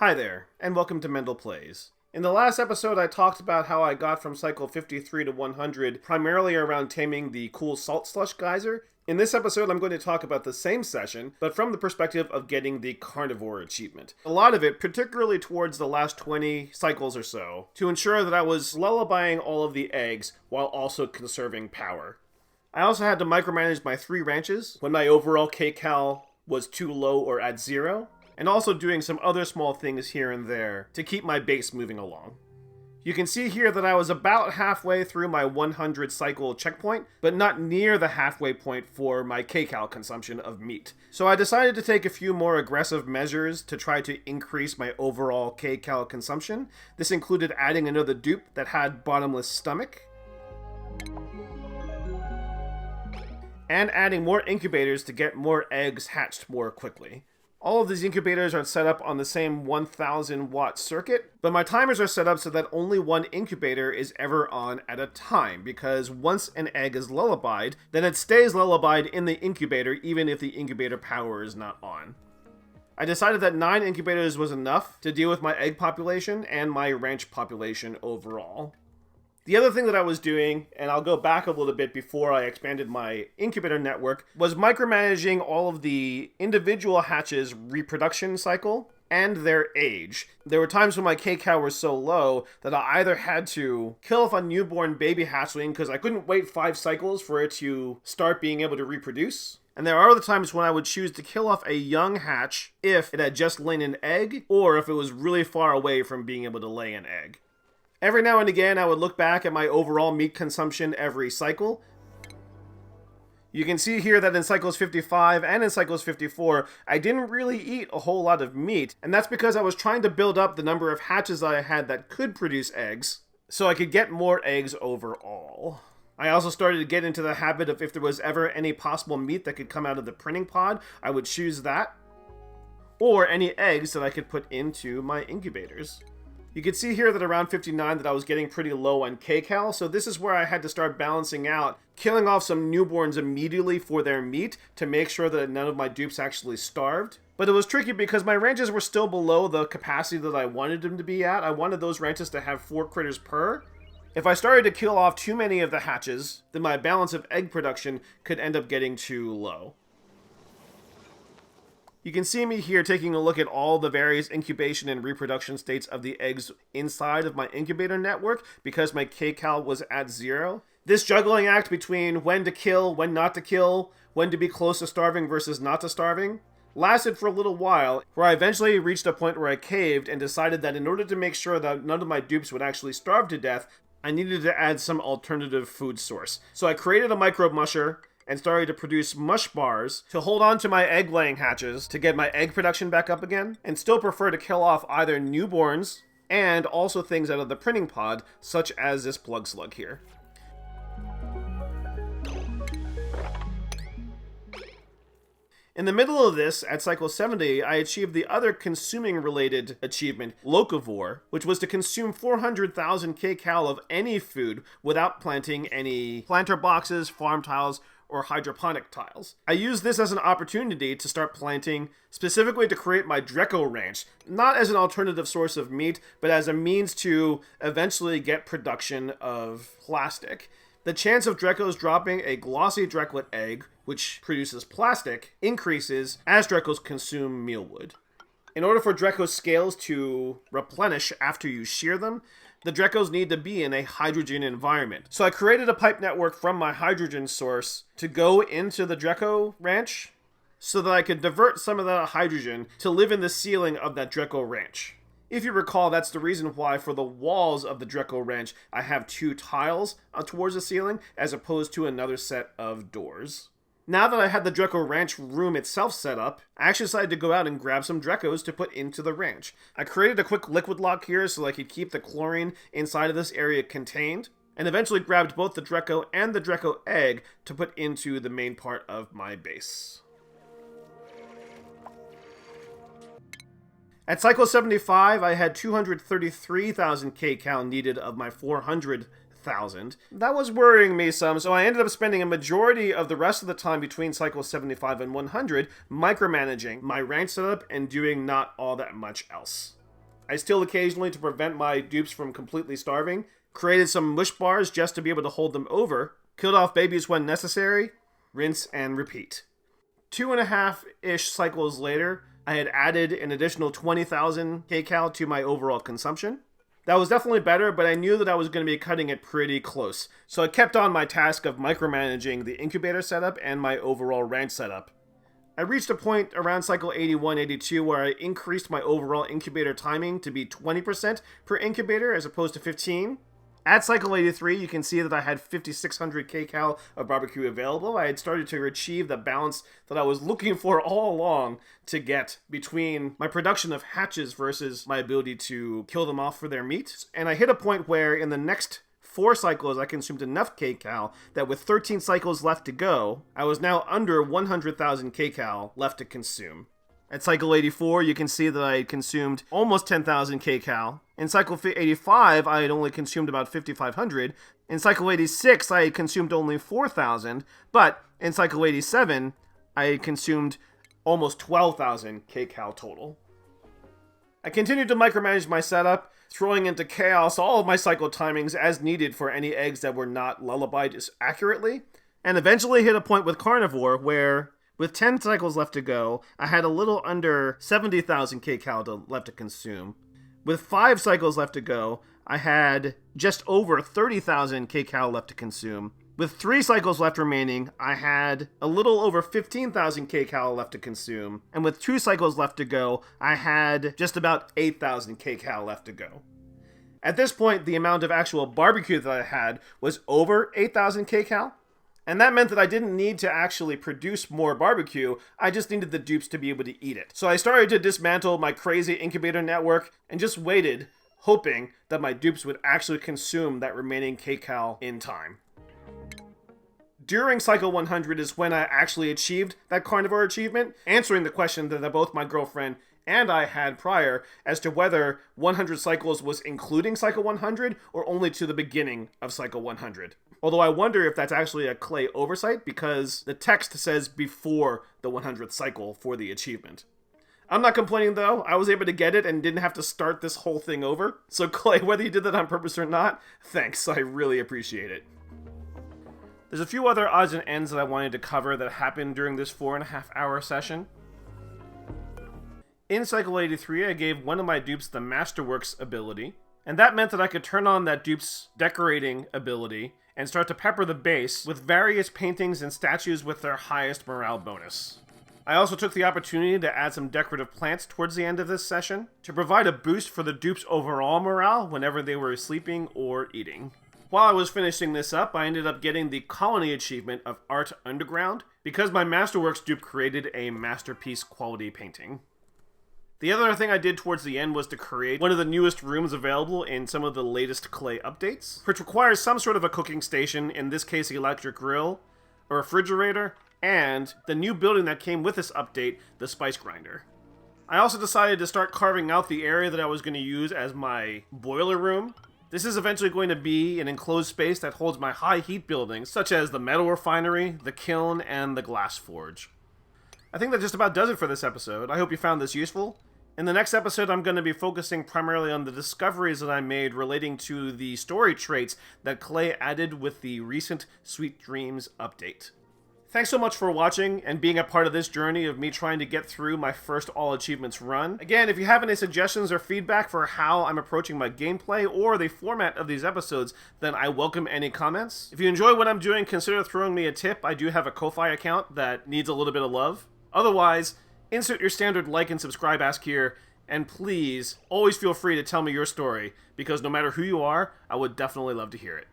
Hi there, and welcome to Mendel Plays. In the last episode, I talked about how I got from cycle 53 to 100 primarily around taming the cool salt slush geyser. In this episode, I'm going to talk about the same session, but from the perspective of getting the Carnivore achievement. A lot of it, particularly towards the last 20 cycles or so, to ensure that I was lullabying all of the eggs while also conserving power. I also had to micromanage my 3 ranches when my overall kcal was too low or at 0. And also doing some other small things here and there to keep my base moving along. You can see here that I was about halfway through my 100 cycle checkpoint, but not near the halfway point for my kcal consumption of meat. So I decided to take a few more aggressive measures to try to increase my overall kcal consumption. This included adding another dupe that had bottomless stomach, and adding more incubators to get more eggs hatched more quickly. All of these incubators are set up on the same 1000 watt circuit, but my timers are set up so that only one incubator is ever on at a time, because once an egg is lullabied, then it stays lullabied in the incubator even if the incubator power is not on. I decided that 9 incubators was enough to deal with my egg population and my ranch population overall. The other thing that I was doing, and I'll go back a little bit before I expanded my incubator network, was micromanaging all of the individual hatches' reproduction cycle and their age. There were times when my kcal was so low that I either had to kill off a newborn baby hatchling because I couldn't wait 5 cycles for it to start being able to reproduce. And there are other times when I would choose to kill off a young hatch if it had just laid an egg, or if it was really far away from being able to lay an egg. Every now and again, I would look back at my overall meat consumption every cycle. You can see here that in cycles 55 and in cycles 54, I didn't really eat a whole lot of meat, and that's because I was trying to build up the number of hatches that I had that could produce eggs, so I could get more eggs overall. I also started to get into the habit of if there was ever any possible meat that could come out of the printing pod, I would choose that, or any eggs that I could put into my incubators. You can see here that around 59 that I was getting pretty low on kcal, so this is where I had to start balancing out, killing off some newborns immediately for their meat to make sure that none of my dupes actually starved. But it was tricky because my ranches were still below the capacity that I wanted them to be at. I wanted those ranches to have 4 critters per. If I started to kill off too many of the hatches, then my balance of egg production could end up getting too low. You can see me here taking a look at all the various incubation and reproduction states of the eggs inside of my incubator network because my kcal was at 0. This juggling act between when to kill, when not to kill, when to be close to starving versus not to starving, lasted for a little while, where I eventually reached a point where I caved and decided that in order to make sure that none of my dupes would actually starve to death, I needed to add some alternative food source. So I created a microbe musher and started to produce mush bars to hold on to my egg-laying hatches to get my egg production back up again, and still prefer to kill off either newborns and also things out of the printing pod, such as this plug slug here. In the middle of this, at cycle 70, I achieved the other consuming-related achievement, locavore, which was to consume 400,000 kcal of any food without planting any planter boxes, farm tiles, or hydroponic tiles. I used this as an opportunity to start planting, specifically to create my Dreco ranch, not as an alternative source of meat, but as a means to eventually get production of plastic. The chance of Drecos dropping a glossy Dreclet egg, which produces plastic, increases as Drecos consume mealwood. In order for Drecos scales to replenish after you shear them, the Drecos need to be in a hydrogen environment. So I created a pipe network from my hydrogen source to go into the Dreco ranch so that I could divert some of that hydrogen to live in the ceiling of that Dreco ranch. If you recall, that's the reason why for the walls of the Dreco ranch, I have 2 tiles towards the ceiling as opposed to another set of doors. Now that I had the Dreco ranch room itself set up, I actually decided to go out and grab some Drecos to put into the ranch. I created a quick liquid lock here so I could keep the chlorine inside of this area contained, and eventually grabbed both the Dreco and the Dreco egg to put into the main part of my base. At cycle 75, I had 233,000 kcal needed of my 400,000. That was worrying me some, so I ended up spending a majority of the rest of the time between cycles 75 and 100 micromanaging my ranch setup and doing not all that much else. I still occasionally, to prevent my dupes from completely starving, created some mush bars just to be able to hold them over, killed off babies when necessary, rinse and repeat. 2.5-ish cycles later, I had added an additional 20,000 kcal to my overall consumption. That was definitely better, but I knew that I was going to be cutting it pretty close, so I kept on my task of micromanaging the incubator setup and my overall ranch setup. I reached a point around cycle 81-82 where I increased my overall incubator timing to be 20% per incubator as opposed to 15. At cycle 83, you can see that I had 5,600 kcal of barbecue available. I had started to achieve the balance that I was looking for all along to get between my production of hatches versus my ability to kill them off for their meat. And I hit a point where in the next 4 cycles, I consumed enough kcal that with 13 cycles left to go, I was now under 100,000 kcal left to consume. At cycle 84, you can see that I had consumed almost 10,000 kcal. In cycle 85, I had only consumed about 5,500. In cycle 86, I had consumed only 4,000. But in cycle 87, I had consumed almost 12,000 kcal total. I continued to micromanage my setup, throwing into chaos all of my cycle timings as needed for any eggs that were not lullabied accurately, and eventually hit a point with Carnivore where, with 10 cycles left to go, I had a little under 70,000 kcal left to consume. With 5 cycles left to go, I had just over 30,000 kcal left to consume. With 3 cycles left remaining, I had a little over 15,000 kcal left to consume. And with 2 cycles left to go, I had just about 8,000 kcal left to go. At this point, the amount of actual barbecue that I had was over 8,000 kcal. And that meant that I didn't need to actually produce more barbecue, I just needed the dupes to be able to eat it. So I started to dismantle my crazy incubator network and just waited, hoping that my dupes would actually consume that remaining kcal in time. During cycle 100 is when I actually achieved that carnivore achievement, answering the question that both my girlfriend and I had prior as to whether 100 cycles was including cycle 100 or only to the beginning of cycle 100. Although I wonder if that's actually a Clay oversight because the text says before the 100th cycle for the achievement. I'm not complaining though, I was able to get it and didn't have to start this whole thing over. So Clay, whether you did that on purpose or not, thanks, I really appreciate it. There's a few other odds and ends that I wanted to cover that happened during this 4.5-hour session. In cycle 83, I gave one of my dupes the Masterworks ability, and that meant that I could turn on that dupe's decorating ability and start to pepper the base with various paintings and statues with their highest morale bonus. I also took the opportunity to add some decorative plants towards the end of this session to provide a boost for the dupe's overall morale whenever they were sleeping or eating. While I was finishing this up, I ended up getting the Colony achievement of Art Underground because my Masterworks dupe created a masterpiece quality painting. The other thing I did towards the end was to create one of the newest rooms available in some of the latest Clay updates, which requires some sort of a cooking station, in this case electric grill, a refrigerator, and the new building that came with this update, the spice grinder. I also decided to start carving out the area that I was going to use as my boiler room. This is eventually going to be an enclosed space that holds my high heat buildings, such as the metal refinery, the kiln, and the glass forge. I think that just about does it for this episode. I hope you found this useful. In the next episode, I'm going to be focusing primarily on the discoveries that I made relating to the story traits that Clay added with the recent Sweet Dreams update. Thanks so much for watching and being a part of this journey of me trying to get through my first All Achievements run. Again, if you have any suggestions or feedback for how I'm approaching my gameplay or the format of these episodes, then I welcome any comments. If you enjoy what I'm doing, consider throwing me a tip. I do have a Ko-Fi account that needs a little bit of love. Otherwise, insert your standard like and subscribe ask here, and please, always feel free to tell me your story, because no matter who you are, I would definitely love to hear it.